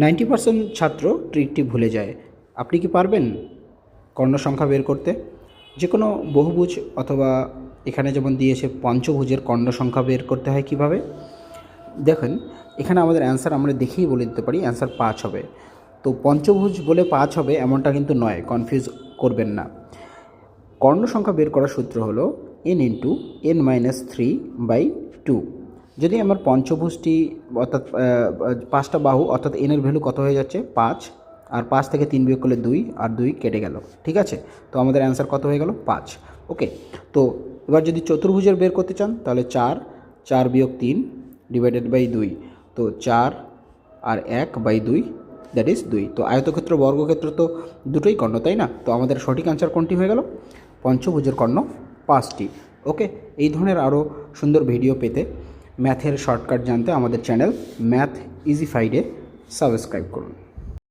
90% ছাত্র ট্রিকটি ভুলে যায়। আপনি কি পারবেন কর্ণ সংখ্যা বের করতে? যে কোনো বহুভুজ অথবা এখানে যেমন দিয়েছে পঞ্চভুজের কর্ণ সংখ্যা বের করতে হয় কিভাবে? দেখেন, এখানে আমাদের অ্যান্সার আমরা দেখেই বলে দিতে পারি, অ্যান্সার 5 হবে। তো পঞ্চভুজ বলে 5 হবে এমনটা কিন্তু নয়, কনফিউজ করবেন না। কর্ণ সংখ্যা বের করার সূত্র হলো n ইন্টু n-3/2। যদি আমার পঞ্চভুজটি অর্থাৎ 5টা বাহু অর্থাৎ এনের ভ্যালু কত হয়ে যাচ্ছে 5, আর 5 থেকে 3 বিয়োগ করলে 2, আর 2 কেটে গেল, ঠিক আছে? তো আমাদের অ্যান্সার কত হয়ে গেল 5। ওকে, তো এবার যদি চতুর্ভুজের বের করতে চান তাহলে 4 বিয়োগ 3 ডিভাইডেড বাই 2, তো 4 আর 1/2, দ্যাট ইজ 2। তো আয়তক্ষেত্র বর্গক্ষেত্র তো দুটোই কর্ণ, তাই না? তো আমাদের সঠিক অ্যান্সার কোনটি হয়ে গেল? পঞ্চভুজের কর্ণ 5টি। ওকে, এই ধরনের আরও সুন্দর ভিডিও পেতে, ম্যাথের শর্টকাট জানতে আমাদের চ্যানেল ম্যাথ ইজিফাইডে সাবস্ক্রাইব করুন।